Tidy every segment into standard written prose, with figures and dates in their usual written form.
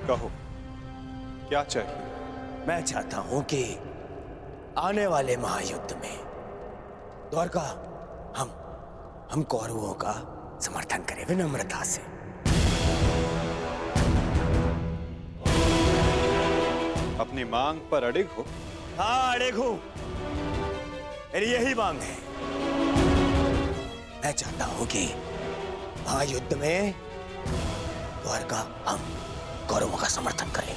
कहो, क्या चाहिए? मैं चाहता हूं कि आने वाले महायुद्ध में द्वारका हम कौरवों का समर्थन करें विनम्रता से। अपनी मांग पर अड़िग हो? हाँ, अड़िग हूं। मेरी यही मांग है। मैं चाहता हूं कि महायुद्ध में द्वारका हम कौरवों का समर्थन करें।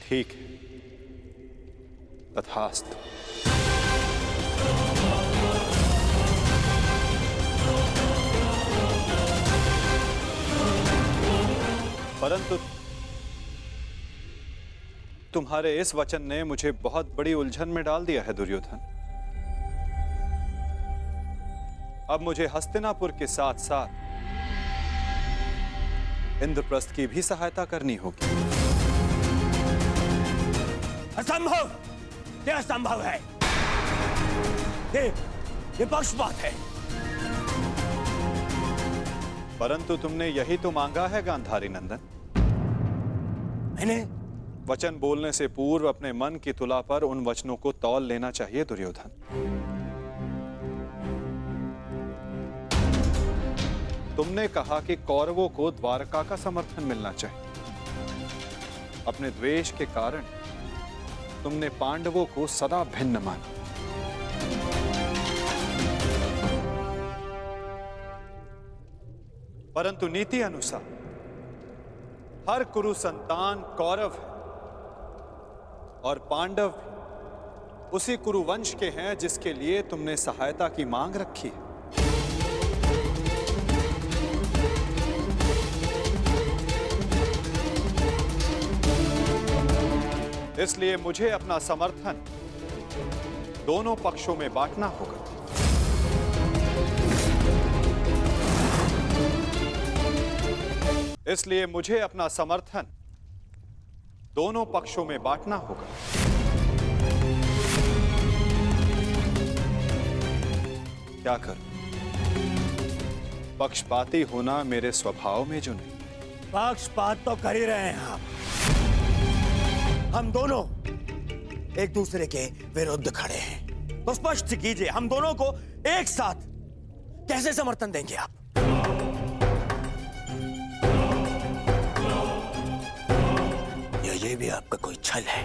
ठीक है, तथास्तु। परंतु तुम्हारे इस वचन ने मुझे बहुत बड़ी उलझन में डाल दिया है दुर्योधन। अब मुझे हस्तिनापुर के साथ साथ इंद्रप्रस्थ की भी सहायता करनी होगी। असंभव! ये असंभव है। ये पक्षपात है। परंतु तुमने यही तो मांगा है गांधारी नंदन। मैंने वचन बोलने से पूर्व अपने मन की तुला पर उन वचनों को तौल लेना चाहिए दुर्योधन। तुमने कहा कि कौरवों को द्वारका का समर्थन मिलना चाहिए। अपने द्वेष के कारण तुमने पांडवों को सदा भिन्न माना। परंतु नीति अनुसार हर कुरु संतान कौरव है और पांडव भी उसी कुरु वंश के हैं जिसके लिए तुमने सहायता की मांग रखी है। इसलिए मुझे अपना समर्थन दोनों पक्षों में बांटना होगा। इसलिए मुझे अपना समर्थन दोनों पक्षों में बांटना होगा। क्या करूं? पक्षपाती होना मेरे स्वभाव में जो नहीं। पक्षपात तो कर ही रहे हैं आप। हम दोनों एक दूसरे के विरुद्ध खड़े हैं, तो स्पष्ट कीजिए हम दोनों को एक साथ कैसे समर्थन देंगे आप? ये भी आपका कोई छल है?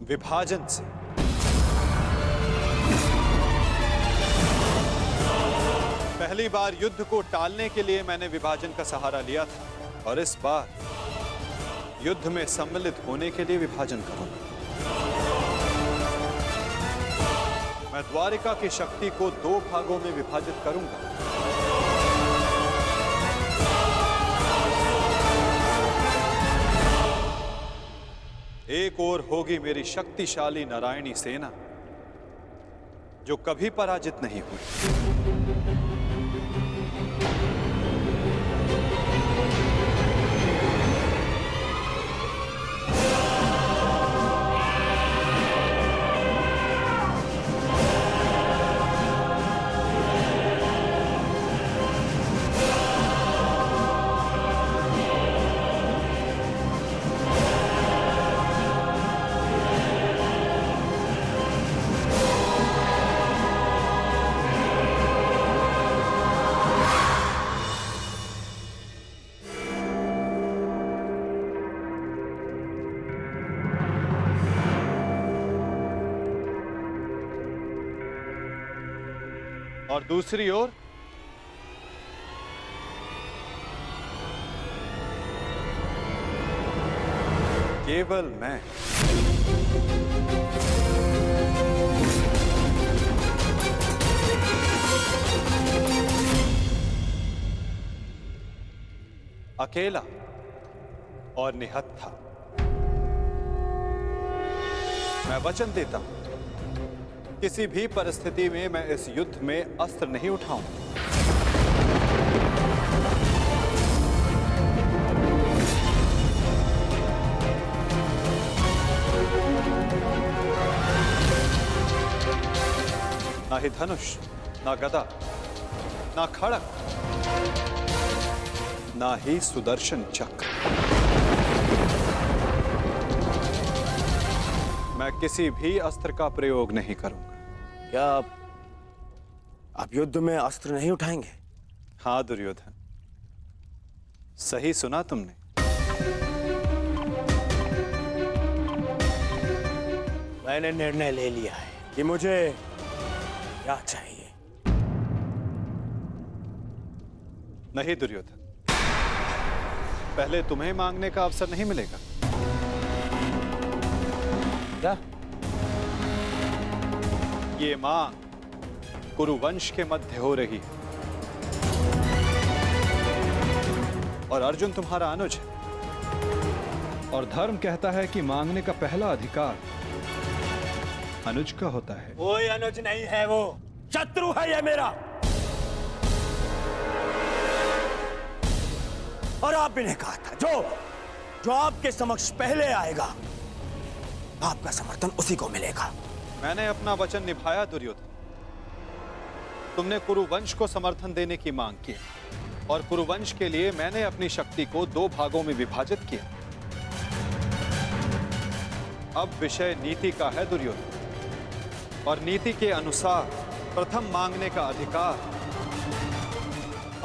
विभाजन से पहली बार युद्ध को टालने के लिए मैंने विभाजन का सहारा लिया था और इस बार युद्ध में सम्मिलित होने के लिए विभाजन करूंगा। मैं द्वारिका की शक्ति को 2 भागों में विभाजित करूंगा। एक ओर होगी मेरी शक्तिशाली नारायणी सेना जो कभी पराजित नहीं हुई। और दूसरी ओर केवल मैं। अकेला और निहत्था। मैं वचन देता हूं किसी भी परिस्थिति में मैं इस युद्ध में अस्त्र नहीं उठाऊंगा। ना ही धनुष ना गदा, ना खड़ग, ना ही सुदर्शन चक्र। मैं किसी भी अस्त्र का प्रयोग नहीं करूंगा। क्या आप युद्ध में अस्त्र नहीं उठाएंगे? हाँ दुर्योधन, सही सुना तुमने। मैंने निर्णय ले लिया है कि मुझे क्या चाहिए। नहीं दुर्योधन, पहले तुम्हें मांगने का अवसर नहीं मिलेगा। क्या? ये मांग कुरुवंश के मध्य हो रही है और अर्जुन तुम्हारा अनुज है, और धर्म कहता है कि मांगने का पहला अधिकार अनुज का होता है। कोई अनुज नहीं है, वो शत्रु है ये मेरा। और आपने ने कहा था जो आपके समक्ष पहले आएगा आपका समर्थन उसी को मिलेगा। मैंने अपना वचन निभाया दुर्योधन। तुमने कुरुवंश को समर्थन देने की मांग की और कुरुवंश के लिए मैंने अपनी शक्ति को 2 भागों में विभाजित किया। अब विषय नीति का है दुर्योधन, और नीति के अनुसार प्रथम मांगने का अधिकार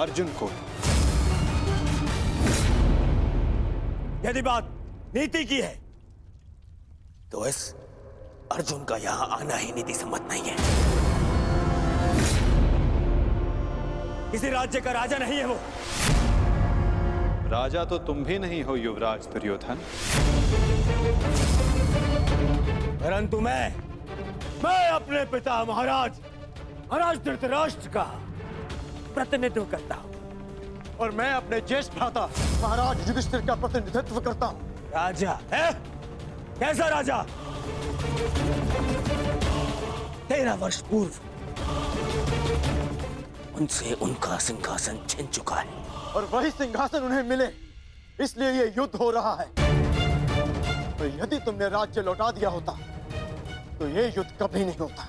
अर्जुन को। यदि बात नीति की है तो इस अर्जुन का यहां आना ही नीति सम्मत नहीं है। किसी राज्य का राजा नहीं है वो। राजा तो तुम भी नहीं हो युवराज दुर्योधन, परंतु मैं अपने पिता महाराज धृतराष्ट्र का प्रतिनिधित्व करता हूं। और मैं अपने ज्येष्ठ भ्राता महाराज युधिष्ठिर का प्रतिनिधित्व करता हूं। राजा है? कैसा राजा? 13 वर्ष पूर्व उनसे उनका सिंहासन छिन चुका है, और वही सिंहासन उन्हें मिले, इसलिए ये युद्ध हो रहा है। तो यदि तुमने राज्य लौटा दिया होता तो ये युद्ध कभी नहीं होता।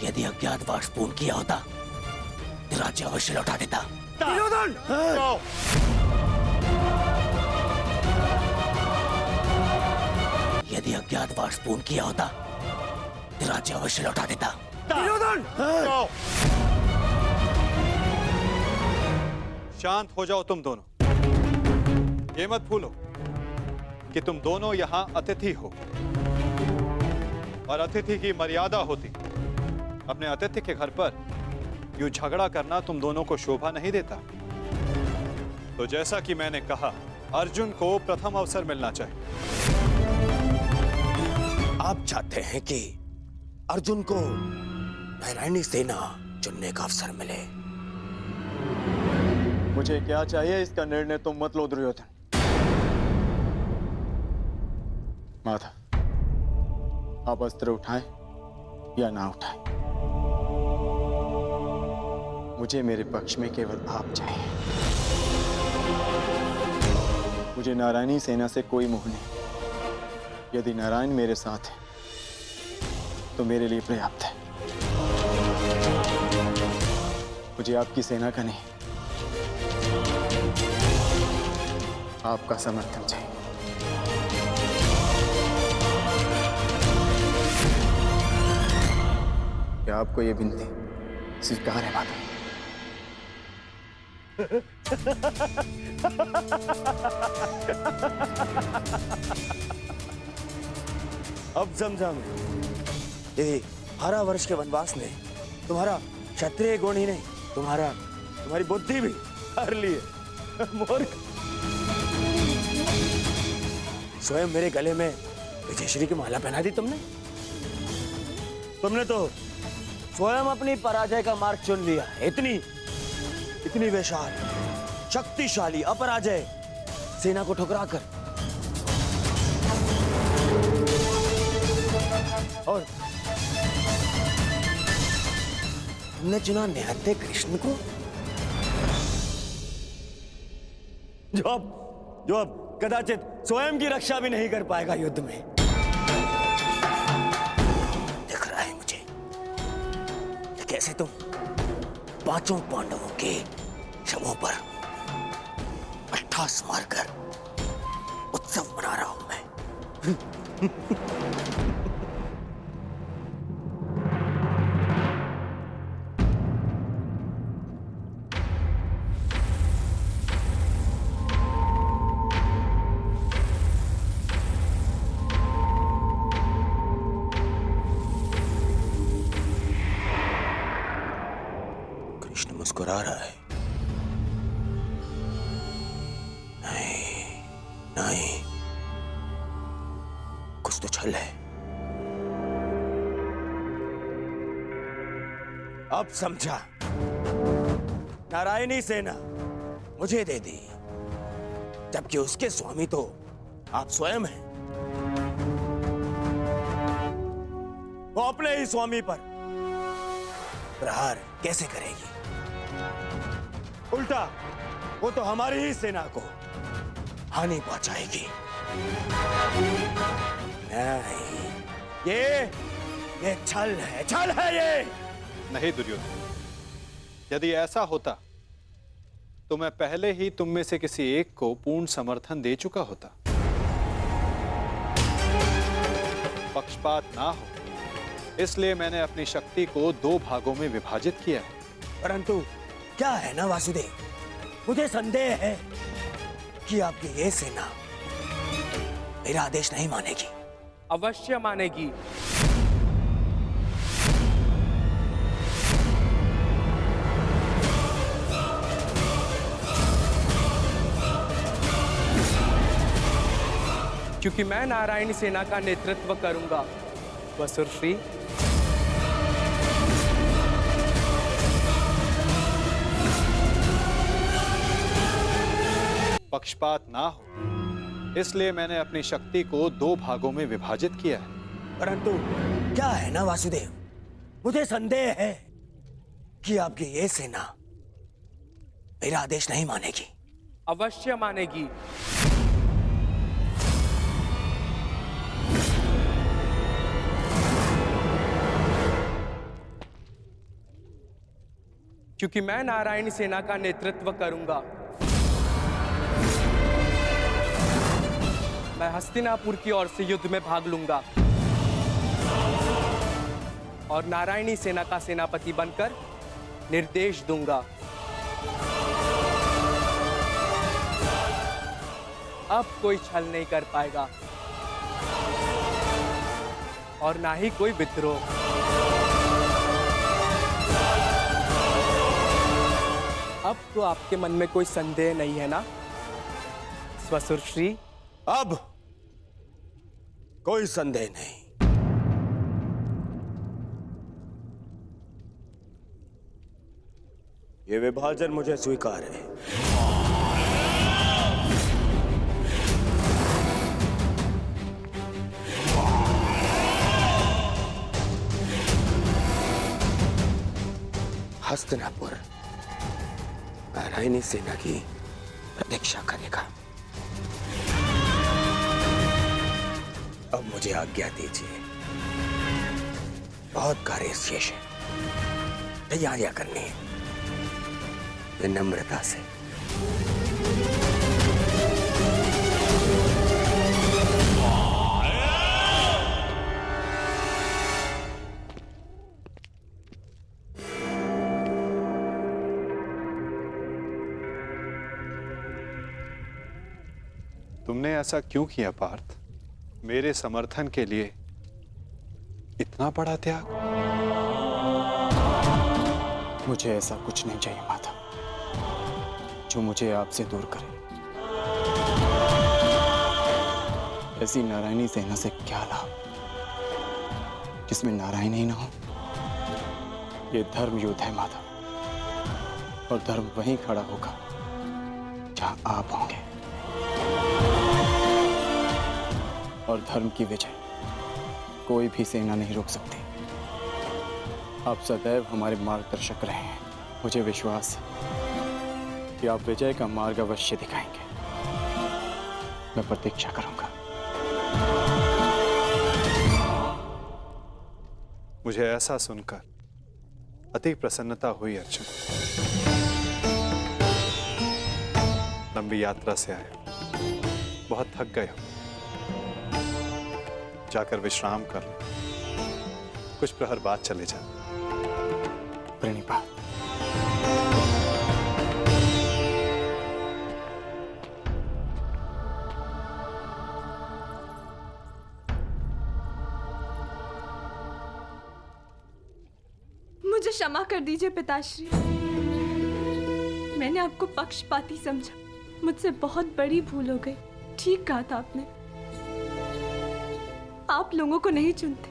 यदि अज्ञातवास पूर्ण किया होता तो राज्य अवश्य लौटा देता। यदि अज्ञातवास पूर्ण किया होता तो राज्य अवश्य लौटा देता। शांत हो जाओ तुम दोनों। ये मत भूलो कि तुम दोनों यहां अतिथि हो, और अतिथि की मर्यादा होती। अपने अतिथि के घर पर यूं झगड़ा करना तुम दोनों को शोभा नहीं देता। तो जैसा कि मैंने कहा, अर्जुन को प्रथम अवसर मिलना चाहिए। आप चाहते हैं कि अर्जुन को नारायणी सेना चुनने का अवसर मिले। मुझे क्या चाहिए इसका निर्णय तुम मत लो दुर्योधन। माधव, आप अस्त्र उठाएं या ना उठाएं, मुझे मेरे पक्ष में केवल आप चाहिए। मुझे नारायणी सेना से कोई मोह नहीं। यदि नारायण मेरे साथ है तो मेरे लिए पर्याप्त है। मुझे आपकी सेना का नहीं, आपका समर्थन चाहिए। क्या आपको यह विनती स्वीकार है माता? अब समझाऊंगा। यदि 12 वर्ष के वनवास ने तुम्हारा क्षत्रिय गुण ही नहीं, तुम्हारी बुद्धि भी हर लिए। मूर्ख, स्वयं मेरे गले में विजयश्री की माला पहना दी तुमने तो स्वयं अपनी पराजय का मार्ग चुन लिया। इतनी विशाल शक्तिशाली अपराजय सेना को ठुकराकर, और तुमने चुना निहत्थे कृष्ण को, जो अब कदाचित स्वयं की रक्षा भी नहीं कर पाएगा युद्ध में। दिख रहा है मुझे कैसे तुम पांचों पांडवों के शवों पर अट्ठास मारकर उत्सव मना रहा हूं मैं। कृष्ण मुस्कुरा रहा है। नहीं, नहीं, कुछ तो छल है। अब समझा। नारायणी सेना मुझे दे दी, जबकि उसके स्वामी तो आप स्वयं हैं। वो अपने ही स्वामी पर प्रहार कैसे करेगी? उल्टा वो तो हमारी ही सेना को हानि पहुंचाएगी। नहीं, ये छल है ये। नहीं दुर्योधन, यदि ऐसा होता तो मैं पहले ही तुम में से किसी एक को पूर्ण समर्थन दे चुका होता। पक्षपात ना हो, इसलिए मैंने अपनी शक्ति को 2 भागों में विभाजित किया है। परंतु क्या है ना वासुदेव, मुझे संदेह है कि आपकी ये सेना मेरा आदेश नहीं मानेगी। अवश्य मानेगी। क्योंकि मैं नारायणी सेना का नेतृत्व करूंगा। वसुरश्री, पक्षपात ना हो, इसलिए मैंने अपनी शक्ति को 2 भागों में विभाजित किया है। परंतु क्या है ना वासुदेव, मुझे संदेह है कि आपकी ये सेना मेरा आदेश नहीं मानेगी। अवश्य मानेगी। क्योंकि मैं नारायणी सेना का नेतृत्व करूंगा। मैं हस्तिनापुर की ओर से युद्ध में भाग लूंगा और नारायणी सेना का सेनापति बनकर निर्देश दूंगा। अब कोई छल नहीं कर पाएगा और ना ही कोई विद्रोह। अब तो आपके मन में कोई संदेह नहीं है ना स्वसुरश्री? अब कोई संदेह नहीं। ये विभाजन मुझे स्वीकार है। हस्तिनापुर नारायणी सेना की प्रतीक्षा करेगा। अब मुझे आज्ञा दीजिए, बहुत कार्य शेष है, तैयारियां करनी है। विनम्रता से। तुमने ऐसा क्यों किया पार्थ? मेरे समर्थन के लिए इतना बड़ा त्याग? मुझे ऐसा कुछ नहीं चाहिए माता जो मुझे आपसे दूर करे। ऐसी नारायणी सेना से क्या लाभ जिसमें नारायण ही ना हो? ये धर्म युद्ध है माता, और धर्म वहीं खड़ा होगा जहां आप होंगे। और धर्म की विजय कोई भी सेना नहीं रोक सकती। आप सदैव हमारे मार्गदर्शक रहे हैं। मुझे विश्वास है कि आप विजय का मार्ग अवश्य दिखाएंगे। मैं प्रतीक्षा करूंगा। मुझे ऐसा सुनकर अति प्रसन्नता हुई अर्जुन। लंबी यात्रा से आए, बहुत थक गए हो, जाकर विश्राम कर लो, कुछ प्रहर बाद चले जा। प्रणिपात। मुझे क्षमा कर दीजिए पिताश्री, मैंने आपको पक्षपाती समझा, मुझसे बहुत बड़ी भूल हो गई। ठीक कहा था आपने, आप लोगों को नहीं चुनते,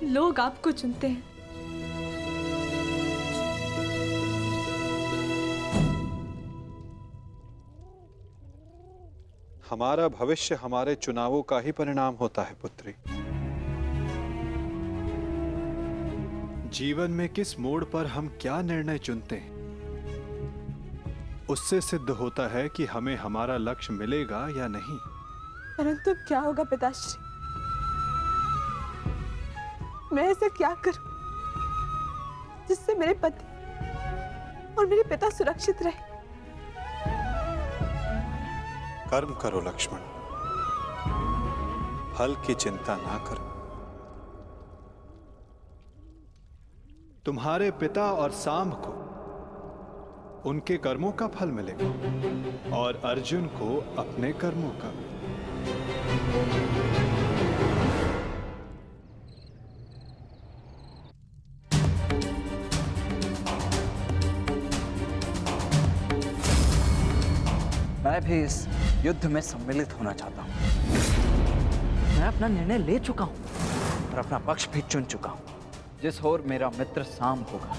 लोग आपको चुनते हैं। हमारा भविष्य हमारे चुनावों का ही परिणाम होता है पुत्री। जीवन में किस मोड़ पर हम क्या निर्णय चुनते हैं, उससे सिद्ध होता है कि हमें हमारा लक्ष्य मिलेगा या नहीं। परंतु क्या होगा पिताश्री, मैं ऐसा क्या करूं जिससे मेरे पति और मेरे पिता सुरक्षित रहे? कर्म करो लक्ष्मण, फल की चिंता ना करो। तुम्हारे पिता और सांब को उनके कर्मों का फल मिलेगा और अर्जुन को अपने कर्मों का। मैं भी इस युद्ध में सम्मिलित होना चाहता हूं। मैं अपना निर्णय ले चुका हूं और अपना पक्ष भी चुन चुका हूं, जिस ओर मेरा मित्र सांब होगा।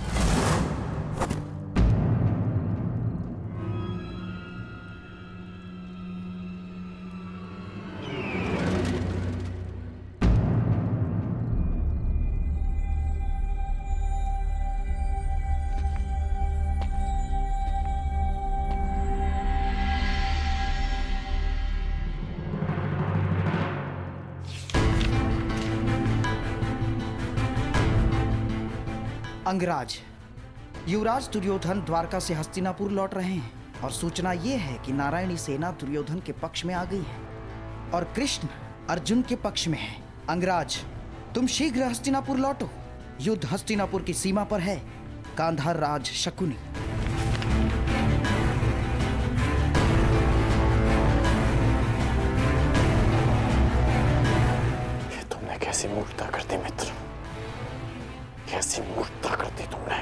अंगराज, युवराज दुर्योधन द्वारका से हस्तिनापुर लौट रहे हैं और सूचना ये है कि नारायणी सेना दुर्योधन के पक्ष में आ गई है और कृष्ण अर्जुन के पक्ष में है। अंगराज, तुम शीघ्र हस्तिनापुर लौटो। युद्ध हस्तिनापुर की सीमा पर है। गांधार राज शकुनी। ये तुमने कैसी मूर्खता कर दी मित्र, कैसी मूर्खता कर दी तुमने।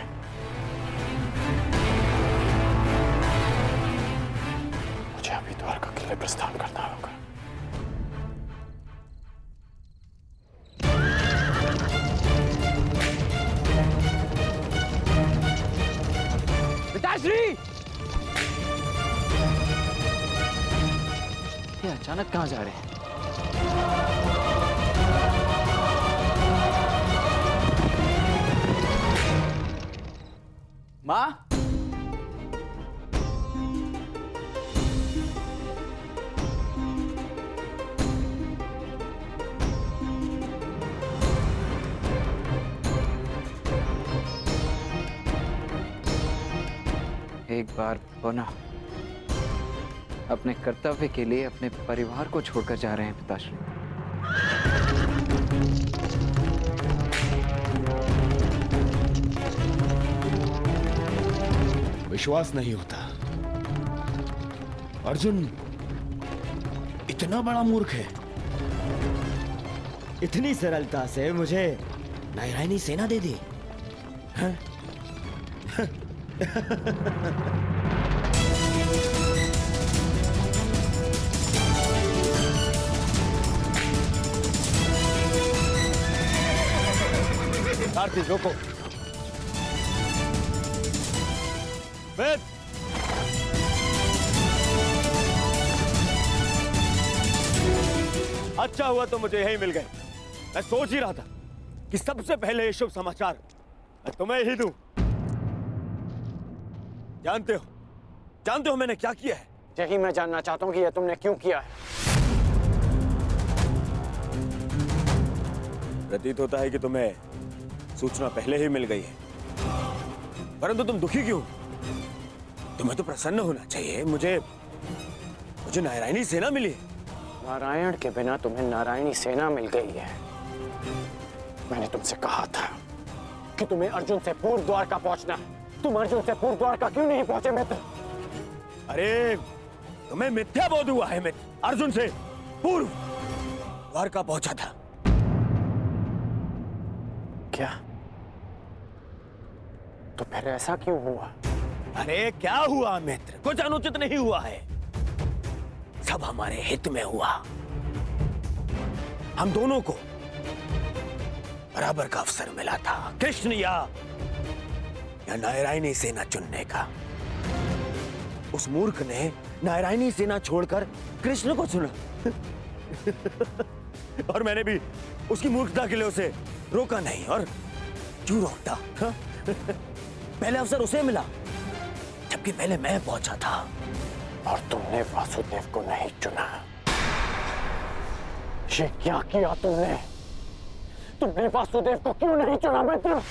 मुझे अभी द्वारका के लिए प्रस्थान करना होगा। पिताश्री, ये अचानक कहां जा रहे हैं? माँ, एक बार पुनः अपने कर्तव्य के लिए अपने परिवार को छोड़कर जा रहे हैं पिताश्री। विश्वास नहीं होता, अर्जुन इतना बड़ा मूर्ख है। इतनी सरलता से मुझे नारायणी सेना दे दी। हाँ? सारथी रोको। वेद, अच्छा हुआ तो मुझे यही मिल गए। मैं सोच ही रहा था कि सबसे पहले ये शुभ समाचार मैं तुम्हें ही दूं। जानते हो मैंने क्या किया है? यही मैं जानना चाहता हूँ कि यह तुमने क्यों किया है। प्रतीत होता है कि तुम्हें सूचना पहले ही मिल गई है, परंतु तुम दुखी क्यों? तुम्हें तो प्रसन्न होना चाहिए। मुझे नारायणी सेना मिली। नारायण के बिना तुम्हें नारायणी सेना मिल गई है। मैंने तुमसे कहा था कि तुम्हें अर्जुन से पूर्व द्वारका पहुंचना है। तुम अर्जुन से पूर्व द्वारका क्यों नहीं पहुंचे मित्र? अरे तुम्हें मिथ्या बोध हुआ है मित्र। अर्जुन से पूर्व द्वारका पहुंचा था। क्या? तो फिर ऐसा क्यों हुआ? अरे क्या हुआ मित्र? कुछ अनुचित नहीं हुआ है, सब हमारे हित में हुआ। हम दोनों को बराबर का अवसर मिला था, कृष्ण या नारायणी सेना चुनने का। उस मूर्ख ने नारायणी सेना छोड़कर कृष्ण को चुना और मैंने भी उसकी मूर्खता के लिए उसे रोका नहीं। और क्यों रोकता? हा? पहले अवसर उसे मिला, जबकि पहले मैं पहुंचा था। और तुमने वासुदेव को नहीं चुना। ये क्या किया तुमने? तुमने वासुदेव को क्यों नहीं चुना मित्र?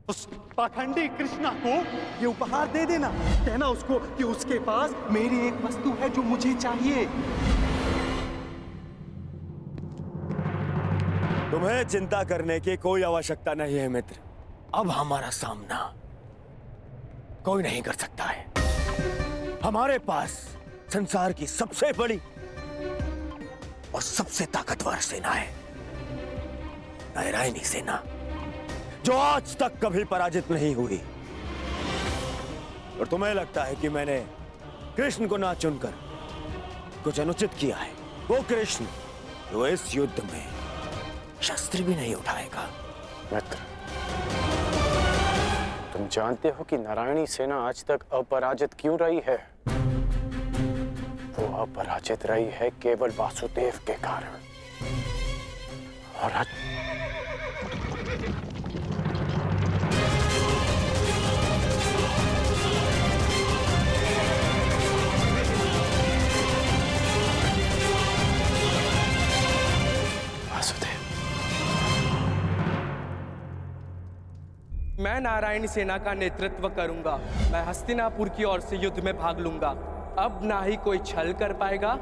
उस पाखंडी कृष्णा को ये उपहार दे देना। कहना उसको कि उसके पास मेरी एक वस्तु है जो मुझे चाहिए। तुम्हें चिंता करने की कोई आवश्यकता नहीं है मित्र। अब हमारा सामना कोई नहीं कर सकता है। हमारे पास संसार की सबसे बड़ी और सबसे ताकतवर सेना है, नारायणी सेना, जो आज तक कभी पराजित नहीं हुई। और तुम्हें लगता है कि मैंने कृष्ण को ना चुनकर कुछ अनुचित किया है? वो कृष्ण जो इस युद्ध में शस्त्र भी नहीं उठाएगा। मित्र, तुम जानते हो कि नारायणी सेना आज तक अपराजित क्यों रही है? वो अपराजित रही है केवल वासुदेव के कारण। और आज मैं नारायणी सेना का नेतृत्व करूंगा। मैं हस्तिनापुर की ओर से युद्ध में भाग लूंगा। अब ना ही कोई छल कर पाएगा